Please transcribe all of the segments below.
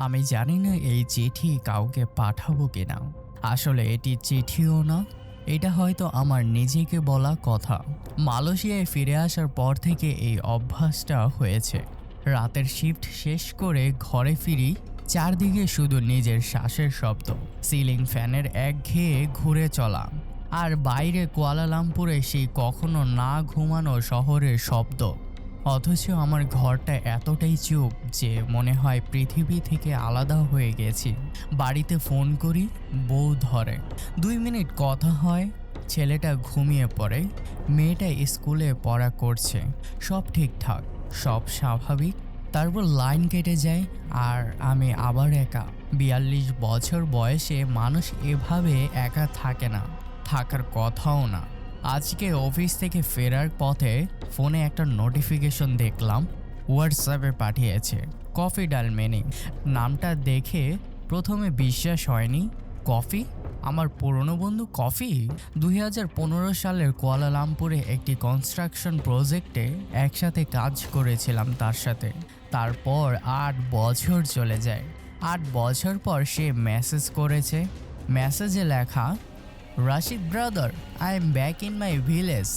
আমি জানি না এই চিঠি কাউকে পাঠাবো কিনা। আসলে এটি চিঠিও না, এটা হয়তো আমার নিজেকে বলা কথা। মালয়েশিয়ায় ফিরে আসার পর থেকে এই অভ্যাসটা হয়েছে। রাতের শিফট শেষ করে ঘরে ফিরি, চারদিকে শুধু নিজের শ্বাসের শব্দ, সিলিং ফ্যানের একঘেয়ে ঘুরে চলা, আর বাইরে কুয়ালালামপুরে সেই কখনো না ঘুমানো শহরের শব্দ। অথচ আমার ঘরটা এতটাই চুপ যে মনে হয় পৃথিবী থেকে আলাদা হয়ে গেছি। বাড়িতে ফোন করি, বউ ধরে, 2 মিনিট কথা হয়, ছেলেটা ঘুমিয়ে পড়ে, মেয়েটা স্কুলে পড়া করছে, সব ঠিকঠাক, সব স্বাভাবিক। তারপর লাইন কেটে যায় আর আমি আবার একা। 42 বছর বয়সে মানুষ এভাবে একা থাকে না, থাকার কথাও না। আজকে অফিস থেকে ফেরার পথে ফোনে একটা নোটিফিকেশন দেখলাম, হোয়াটসঅ্যাপে পাঠিয়েছে, কফি ডাল মেনি। নামটা দেখে প্রথমে বিশ্বাস হয়নি। কফি? আমার পুরনো বন্ধু কফি? 2015 সালের কুয়ালালামপুরে একটি কনস্ট্রাকশন প্রজেক্টে একসাথে কাজ করেছিলাম তার সাথে। তারপর 8 বছর চলে যায়। 8 বছর পর সে মেসেজ করেছে। মেসেজে লেখা, Rashid brother, I am back in my village.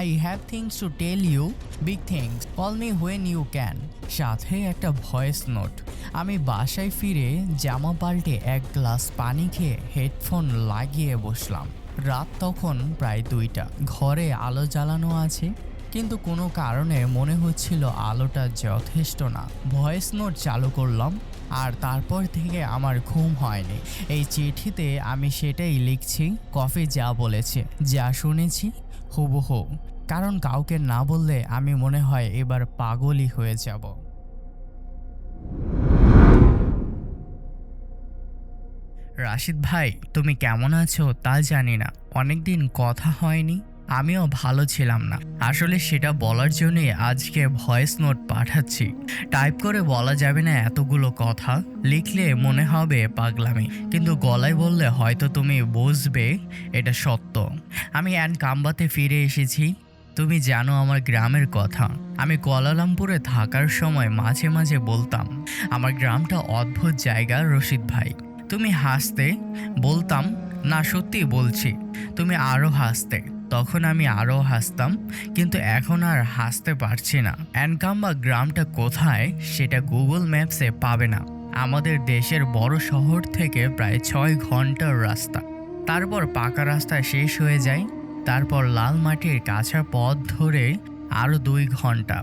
I have things to tell you, big things. Call me when you can. সাথে একটা ভয়েস নোট। আমি বাসায় ফিরে জামা পাল্টে এক গ্লাস পানি খেয়ে হেডফোন লাগিয়ে বসলাম। রাত তখন প্রায় 2টা। ঘরে আলো জ্বালানো আছে, কিন্তু কোনো কারণে মনে হচ্ছিল আলোটা যথেষ্ট না। ভয়েস নোট চালু করলাম, আর তারপর থেকে আমার ঘুম হয়নি। এই চিঠিতে আমি সেটাই লিখছি। কফি যা বলেছে, যা শুনেছি, হুবহু। কারণ কাউকে না বললে আমি মনে হয় এবার পাগলই হয়ে যাব। রাশিদ ভাই, তুমি কেমন আছো তা জানি না, অনেকদিন কথা হয়নি। আমিও ভালো ছিলাম না আসলে, সেটা বলার জন্যই আজকে ভয়েস নোট পাঠাচ্ছি। টাইপ করে বলা যাবে না এতগুলো কথা, লিখলে মনে হবে পাগলামি, কিন্তু গলায় বললে হয়তো তুমি বুঝবে এটা সত্য। আমি কাম্বাতে ফিরে এসেছি। তুমি জানো আমার গ্রামের কথা। আমি কুয়ালালামপুরে থাকার সময় মাঝে মাঝে বলতাম আমার গ্রামটা অদ্ভুত জায়গা রশিদ ভাই। তুমি হাসতে, বলতাম না সত্যি বলছি, তুমি আরও হাসতে, তখন আমি আরও হাসতাম, কিন্তু এখন আর হাসতে পারছি না। অ্যানকাম্বা গ্রামটা কোথায় সেটা গুগল ম্যাপসে পাবে না। আমাদের দেশের বড় শহর থেকে প্রায় 6 ঘন্টার রাস্তা। তারপর পাকা রাস্তা শেষ হয়ে যায়, তারপর লাল মাটির কাঁচা পথ ধরে আরও 2 ঘন্টা,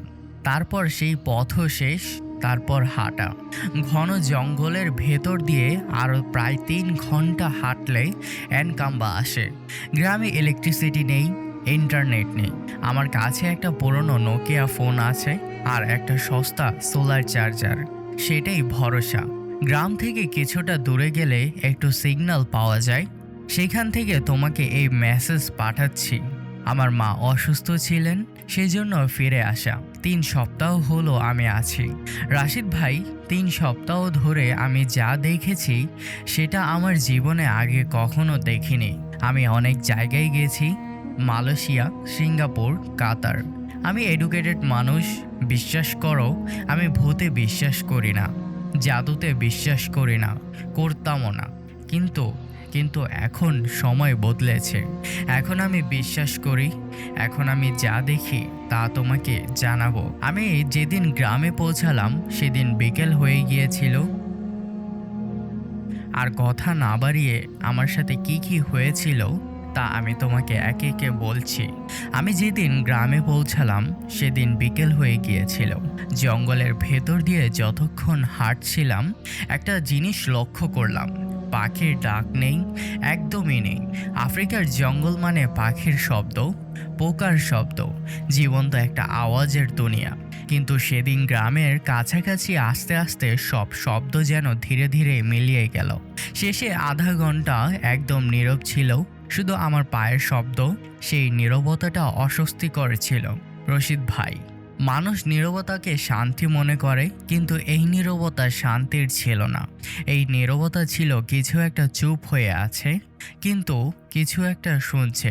তারপর সেই পথও শেষ, তারপর হাঁটা ঘন জঙ্গলের ভেতর দিয়ে আরও প্রায় 3 ঘন্টা হাঁটলে অ্যানকাম্বা আসে। গ্রামে ইলেকট্রিসিটি নেই, ইন্টারনেট নেই। আমার কাছে একটা পুরনো নোকিয়া ফোন আছে আর একটা সস্তা সোলার চার্জার, সেটাই ভরসা। গ্রাম থেকে কিছুটা দূরে গেলে একটু সিগন্যাল পাওয়া যায়, সেখান থেকে তোমাকে এই মেসেজ পাঠাচ্ছি। আমার মা অসুস্থ ছিলেন, সেজন্য ফিরে আসা। 3 সপ্তাহ হলো আমি আছি। রাশিদ ভাই, 3 সপ্তাহ ধরে আমি যা দেখেছি সেটা আমার জীবনে আগে কখনো দেখিনি। আমি অনেক জায়গায় গেছি, মালয়েশিয়া, সিঙ্গাপুর, কাতার। আমি এডুকেটেড মানুষ, বিশ্বাস করো আমি ভূতে বিশ্বাস করি না, জাদুতে বিশ্বাস করি না, করতামও না। কিন্তু কিন্তু এখন সময় বদলেছে। এখন আমি বিশ্বাস করি। এখন আমি যা দেখি তা তোমাকে জানাবো। আমি যেদিন গ্রামে পৌঁছালাম সেদিন বিকেল হয়ে গিয়েছিল। আর কথা না বাড়িয়ে আমার সাথে কি কি হয়েছিল তা আমি তোমাকে একে একে বলছি। আমি যেদিন গ্রামে পৌঁছালাম সেদিন বিকেল হয়ে গিয়েছিল। জঙ্গলের ভেতর দিয়ে যতক্ষণ হাঁটছিলাম একটা জিনিস লক্ষ্য করলাম, পাখির ডাক নেই, একদমই নেই। আফ্রিকার জঙ্গল মানে পাখির শব্দ, পোকার শব্দ, জীবন্ত একটা আওয়াজের দুনিয়া। কিন্তু সেদিন গ্রামের কাছাকাছি আস্তে আস্তে সব শব্দ যেন ধীরে ধীরে মিলিয়ে গেল। শেষে আধা ঘন্টা একদম নীরব ছিল, শুধু আমার পায়ের শব্দ। সেই নীরবতাটা অস্বস্তিকর ছিল। রশিদ ভাই, মানুষ নীরবতাকে শান্তি মনে করে, কিন্তু এই নীরবতা শান্তির ছিল না। এই নীরবতা ছিল কিছু একটা চুপ হয়ে আছে, কিন্তু কিছু একটা শুনছে।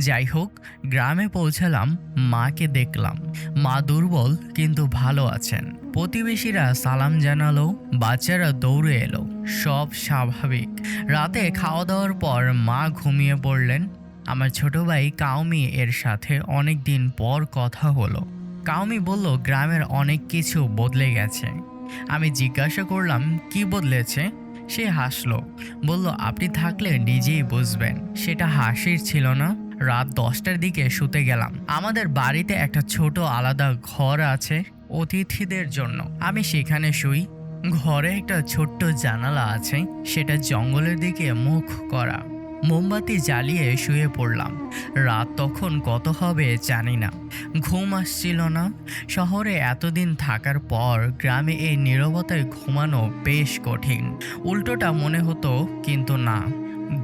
যাই হোক, গ্রামে পৌঁছালাম, মাকে দেখলাম। মা দুর্বল কিন্তু ভালো আছেন। প্রতিবেশীরা সালাম জানালো, বাচ্চারা দৌড়ে এলো, সব স্বাভাবিক। রাতে খাওয়া দাওয়ার পর মা ঘুমিয়ে পড়লেন। আমার ছোট ভাই কাউমি এর সাথে অনেক দিন পর কথা হলো। কাউমি বলল গ্রামের অনেক কিছু বদলে গেছে। আমি জিজ্ঞাসা করলাম কি বদলেছে। সে হাসলো, বলল আপনি থাকলে নিজেই বুঝবেন। সেটা হাসির ছিল না। রাত 10টার দিকে শুতে গেলাম। আমাদের বাড়িতে একটা ছোট আলাদা ঘর আছে অতিথিদের জন্য। আমি সেখানে শুই। ঘরে একটা ছোট্ট জানালা আছে, সেটা জঙ্গলের দিকে মুখ করা। মোমবাতি জ্বালিয়ে শুয়ে পড়লাম। রাত তখন কত হবে জানি না, ঘুম আসছিল না। শহরে এতদিন থাকার পর গ্রামে এই নীরবতায় ঘুমানো বেশ কঠিন। উল্টোটা মনে হতো, কিন্তু না,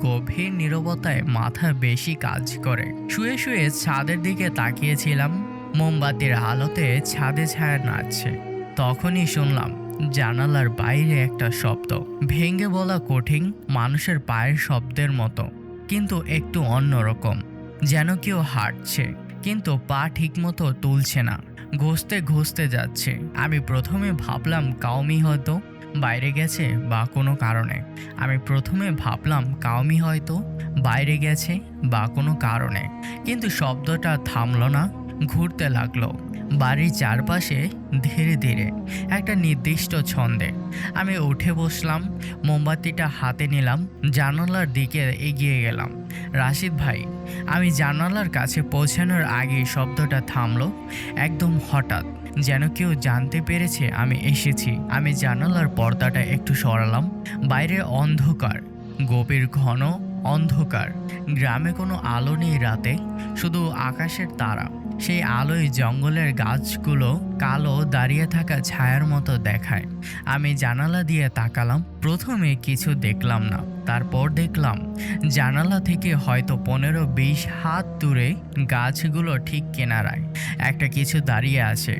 গভীর নীরবতায় মাথা বেশি কাজ করে। শুয়ে শুয়ে ছাদের দিকে তাকিয়েছিলাম। মোমবাতির আলোতে ছাদে ছায়া নাচছে। তখনই শুনলাম জানালার বাইরে একটা শব্দ। ভেঙে বলা কঠিন, মানুষের পায়ের শব্দের মতো, কিন্তু একটু অন্যরকম। যেন কেউ হাঁটছে, কিন্তু পা ঠিকমতো তুলছে না, ঘষতে ঘষতে যাচ্ছে। আমি প্রথমে ভাবলাম কাউমি হয়তো বাইরে গেছে বা কোনো কারণে। কিন্তু শব্দটা থামলো না, ঘুরতে লাগলো বাড়ির চারপাশে, ধীরে ধীরে, একটা নির্দিষ্ট ছন্দে। আমি উঠে বসলাম, মোমবাতিটা হাতে নিলাম, জানালার দিকে এগিয়ে গেলাম। রাশিদ ভাই, আমি জানালার কাছে পৌঁছানোর আগে শব্দটা থামলো, একদম হঠাৎ, যেন কেউ জানতে পেরেছে আমি এসেছি। আমি জানালার পর্দাটা একটু সরালাম। বাইরে অন্ধকার, গভীর ঘন অন্ধকার। গ্রামে কোনো আলো নেই রাতে, শুধু আকাশের তারা। সেই আলোয় জঙ্গলের গাছগুলো কালো দাঁড়িয়ে থাকা ছায়ার মতো দেখায়। আমি জানালা দিয়ে তাকালাম। প্রথমে কিছু দেখলাম না, তারপর দেখলাম জানালা থেকে হয়তো 15-20 হাত দূরে গাছগুলো ঠিক কিনারায় একটা কিছু দাঁড়িয়ে আছে।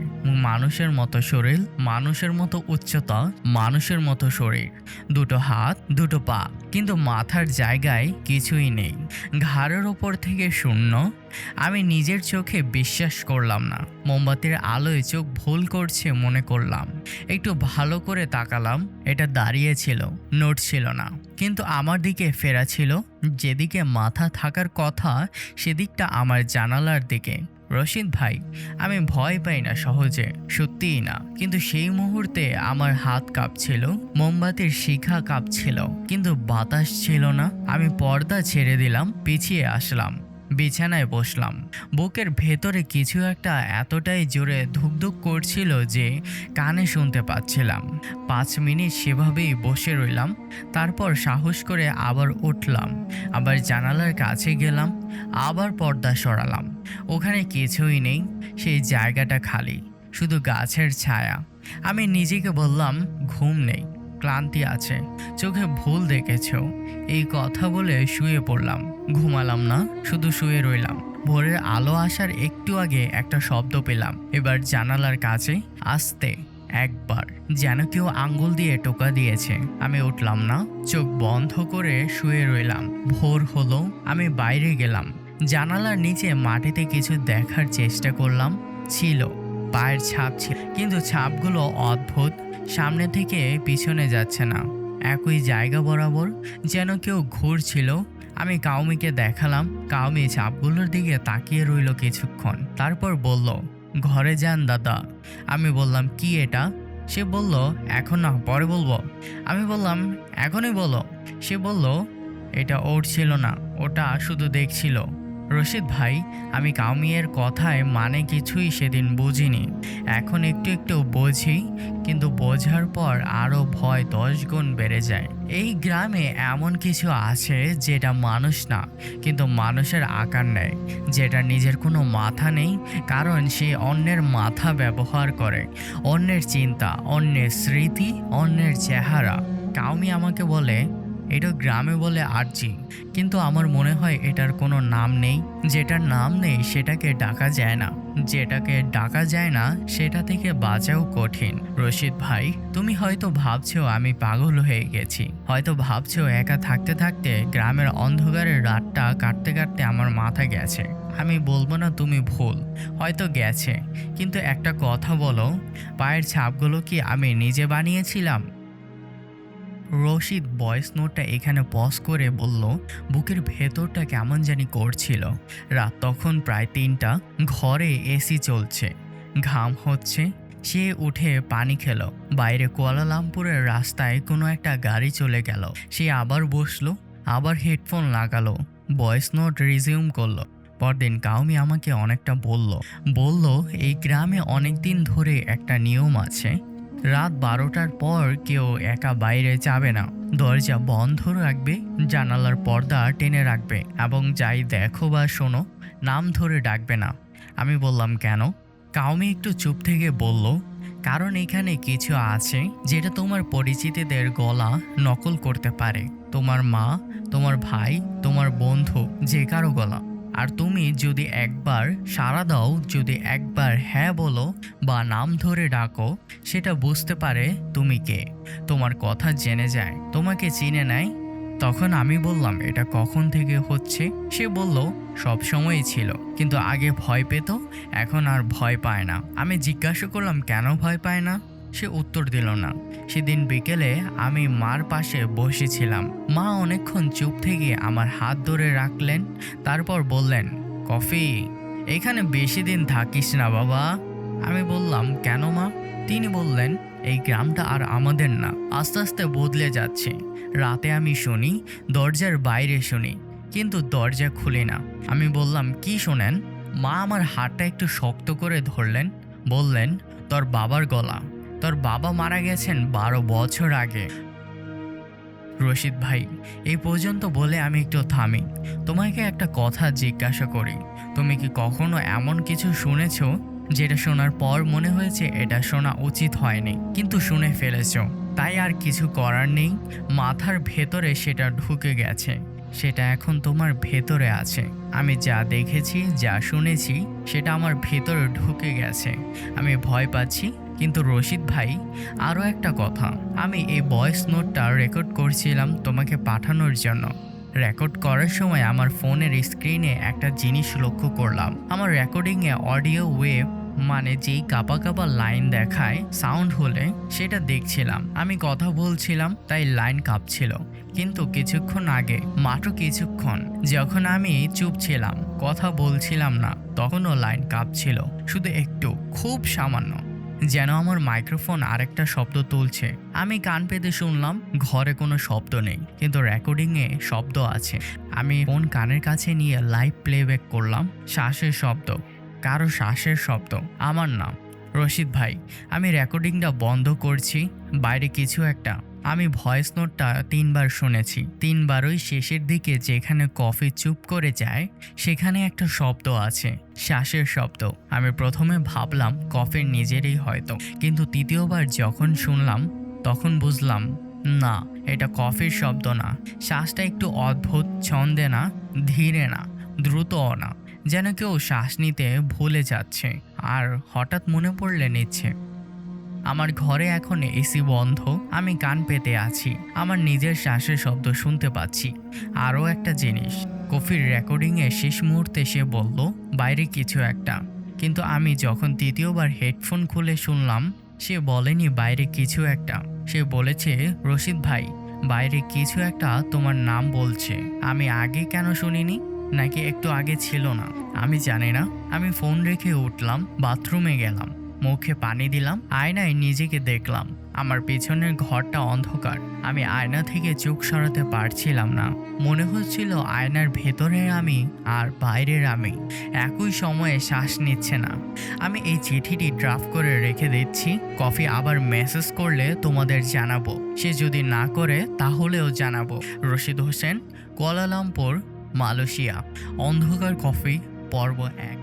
মানুষের মতো শরীর, মানুষের মতো উচ্চতা, মানুষের মতো শরীর, দুটো হাত, দুটো পা, কিন্তু মাথার জায়গায় কিছুই নেই। ঘাড়ের ওপর থেকে শূন্য। আমি নিজের চোখে বিশ্বাস করলাম না। মোমবাতির আলোয় চোখ ভুল করছে মনে করলাম। একটু ভালো করে তাকালাম। এটা দাঁড়িয়ে ছিল, নড়ছিল না, কিন্তু আমার দিকে ফেরা ছিল। যেদিকে মাথা থাকার কথা সেদিকটা আমার জানালার দিকে। রশিদ ভাই, আমি ভয় পাই না সহজে, সত্যিই না, কিন্তু সেই মুহূর্তে আমার হাত কাঁপছিল, মোমবাতির শিখা কাঁপছিল, কিন্তু বাতাস ছিল না। আমি পর্দা ছেড়ে দিলাম, পিছিয়ে আসলাম, বিছানায় বসলাম। বুকের ভেতরে কিছু একটা এতটাই জোরে ধুকধুক করছিল যে কানে শুনতে পাচ্ছিলাম। 5 মিনিট সেভাবেই বসে রইলাম। তারপর সাহস করে আবার উঠলাম, আবার জানালার কাছে গেলাম, আবার পর্দা সরালাম। ওখানে কিছুই নেই, সেই জায়গাটা খালি, শুধু গাছের ছায়া। আমি নিজেকে বললাম ঘুম নেই, ক্লান্তি আছে, চোখে ভুল দেখেছ। এই কথা বলে শুয়ে পড়লাম। ঘুমালাম না, শুধু শুয়ে রইলাম। ভোরের আলো আসার একটু আগে একটা শব্দ পেলাম। এবার জানালার কাছে আস্তে একবার, যেন কেউ আঙ্গুল দিয়ে টোকা দিয়েছে। আমি উঠলাম না, চোখ বন্ধ করে শুয়ে রইলাম। ভোর হলো, আমি বাইরে গেলাম। জানালার নিচে মাটিতে কিছু দেখার চেষ্টা করলাম। ছিল পায়ের ছাপ ছিল, কিন্তু ছাপগুলো অদ্ভুত, সামনে থেকে পিছনে যাচ্ছে না, একই জায়গা বরাবর, যেন কেউ ঘুরছিল। আমি কাউমিকে দেখালাম। কাউমি ছাপগুলোর দিকে তাকিয়ে রইল কিছুক্ষণ, তারপর বলল ঘরে যান দাদা। আমি বললাম কি এটা? সে বলল এখন না, পরে বলবো। আমি বললাম এখনই বলো। সে বলল এটা ওর ছিল না, ওটা শুধু দেখছিল। রশিদ ভাই, আমি কাউমিয়ের কথায় মানে কিছুই সেদিন বুঝিনি, এখন একটু একটু বুঝি, কিন্তু বোঝার পর আরও ভয় 10 গুণ বেড়ে যায়। এই গ্রামে এমন কিছু আছে যেটা মানুষ না, কিন্তু মানুষের আকার নেয়, যেটা নিজের কোনো মাথা নেই, কারণ সে অন্যের মাথা ব্যবহার করে, অন্যের চিন্তা, অন্যের স্মৃতি, অন্যের চেহারা। কাউমি আমাকে বলে এটা গ্রামে বলে আরজি, কিন্তু আমার মনে হয় এটার কোনো নাম নেই। যেটার নাম নেই সেটাকে ডাকা যায় না, যেটাকে ডাকা যায় না সেটা থেকে বাঁচাও কঠিন। রশিদ ভাই, তুমি হয়তো ভাবছো আমি পাগল হয়ে গেছি, হয়তো ভাবছো একা থাকতে থাকতে গ্রামের অন্ধকারের রাতটা কাটতে কাটতে আমার মাথা গেছে। আমি বলবো না তুমি ভুল, হয়তো গেছে, কিন্তু একটা কথা বলো, পায়ের ছাপগুলো কি আমি নিজে বানিয়েছিলাম? রশিদ ভয়েস নোটটা এখানে পজ করে বলল, বুকের ভেতরটা কেমন জানি করছিল। রাত তখন প্রায় ৩টা, ঘরে এসি চলছে, ঘাম হচ্ছে। সে উঠে পানি খেলো। বাইরে কুয়ালালামপুরের রাস্তায় কোনো একটা গাড়ি চলে গেল। সে আবার বসলো, আবার হেডফোন লাগালো, ভয়েস নোট রিজিউম করলো। পরদিন কাউমি আমাকে অনেকটা বলল এই গ্রামে অনেক দিন ধরে একটা নিয়ম আছে, রাত 12টার পর কেউ একা বাইরে যাবে না, দরজা বন্ধ রাখবে, জানালার পর্দা টেনে রাখবে এবং যাই দেখো বা শোনো নাম ধরে ডাকবে না। আমি বললাম কেন? কাউমি একটু চুপ থেকে বলল, কারণ এখানে কিছু আছে যেটা তোমার পরিচিতদের গলা নকল করতে পারে, তোমার মা, তোমার ভাই, তোমার বন্ধু, যে কারো গলা। আর তুমি যদি একবার সাড়া দাও, যদি একবার হ্যাঁ বলো বা নাম ধরে ডাকো, সেটা বুঝতে পারে তুমি কে, তোমার কথা জেনে যায়, তোমাকে চিনে নেয়। তখন আমি বললাম এটা কখন থেকে হচ্ছে? সে বলল সব সময়ই ছিল, কিন্তু আগে ভয় পেত, এখন আর ভয় পায় না। আমি জিজ্ঞাসা করলাম কেন ভয় পায় না? সে উত্তর দিল না। সেদিন বিকেলে আমি মার পাশে বসেছিলাম। মা অনেকক্ষণ চুপ থেকে আমার হাত ধরে রাখলেন, তারপর বললেন, কফি, এখানে বেশি দিন থাকিস না বাবা। আমি বললাম কেন মা? তিনি বললেন, এই গ্রামটা আর আমাদের না, আস্তে আস্তে বদলে যাচ্ছে। রাতে আমি শুনি, দরজার বাইরে শুনি, কিন্তু দরজা খুলি না। আমি বললাম কি শোনেন? মা আমার হাতটা একটু শক্ত করে ধরলেন, বললেন, তোর বাবার গলা, তোর বাবা মারা গেছেন 12 বছর আগে। রশিদ ভাই, এই পর্যন্ত বলে আমি একটু থামি। তোমাকে একটা কথা জিজ্ঞাসা করি, তুমি কি কখনো এমন কিছু শুনেছো যেটা শোনার পর মনে হয়েছে এটা শোনা উচিত হয়নি, কিন্তু শুনে ফেলেছো, তাই আর কিছু করার নেই, মাথার ভেতরে সেটা ঢুকে গেছে, সেটা এখন তোমার ভেতরে আছে। আমি যা দেখেছি, যা শুনেছি, সেটা আমার ভেতরে ঢুকে গেছে। আমি ভয় পাচ্ছি। কিন্তু রশিদ ভাই, আরও একটা কথা, আমি এই ভয়েস নোটটা রেকর্ড করছিলাম তোমাকে পাঠানোর জন্য। রেকর্ড করার সময় আমার ফোনের স্ক্রিনে একটা জিনিস লক্ষ্য করলাম। আমার রেকর্ডিংয়ে অডিও ওয়েভ, মানে যেই কাপা কাপা লাইন দেখায় সাউন্ড হলে, সেটা দেখছিলাম। আমি কথা বলছিলাম তাই লাইন কাঁপছিল, কিন্তু কিছুক্ষণ আগে, মাত্র কিছুক্ষণ, যখন আমি চুপ ছিলাম, কথা বলছিলাম না, তখনও লাইন কাঁপছিল, শুধু একটু, খুব সামান্য, যেন আমার মাইক্রোফোন আরেকটা শব্দ তুলছে। আমি কান পেতে শুনলাম, ঘরে কোনো শব্দ নেই, কিন্তু রেকর্ডিংয়ে শব্দ আছে। আমি ফোন কানের কাছে নিয়ে লাইভ প্লেব্যাক করলাম। শ্বাসের শব্দ, কারো শ্বাসের শব্দ, আমার নাম। রশিদ ভাই, আমি রেকর্ডিংটা বন্ধ করছি, বাইরে কিছু একটা। আমি ভয়েস নোটটা 3বার শুনেছি, 3বারই শেষের দিকে যেখানে কফি চুপ করে যায়, সেখানে একটা শব্দ আছে, শ্বাসের শব্দ। আমি প্রথমে ভাবলাম কফির নিজেরই হয়তো, কিন্তু তৃতীয়বার যখন শুনলাম তখন বুঝলাম না, এটা কফির শব্দ না। শ্বাসটা একটু অদ্ভুত ছন্দে না, ধীরে না, দ্রুতও না, যেন কেউ শ্বাস নিতে ভুলে যাচ্ছে আর হঠাৎ মনে পড়লে নিচ্ছে। আমার ঘরে এখন এসি বন্ধ, আমি কান পেতে আছি, আমার নিজের শ্বাসের শব্দ শুনতে পাচ্ছি। আরও একটা জিনিস, কফির রেকর্ডিংয়ে শেষ মুহূর্তে সে বলল বাইরে কিছু একটা, কিন্তু আমি যখন তৃতীয়বার হেডফোন খুলে শুনলাম, সে বলেনি বাইরে কিছু একটা, সে বলেছে রশিদ ভাই, বাইরে কিছু একটা তোমার নাম বলছে। আমি আগে কেন শুনিনি? নাকি একটু আগে ছিল না? আমি জানি না। আমি ফোন রেখে উঠলাম, বাথরুমে গেলাম, মুখে পানি দিলাম, আয়নায় নিজেকে দেখলাম। আমার পেছনের ঘরটা অন্ধকার, আমি আয়না থেকে চোখ সরাতে পারছিলাম না। মনে হচ্ছিল আয়নার ভেতরের আমি আর বাইরের আমি একই সময়ে শ্বাস নিচ্ছে না। আমি এই চিঠিটি ড্রাফট করে রেখে দিচ্ছি, কফি আবার মেসেজ করলে তোমাদের জানাবো, সে যদি না করে তাহলেও জানাবো। Rashid Hossain, Kuala Lumpur, Malaysia. অন্ধকার কফি, পর্ব 1।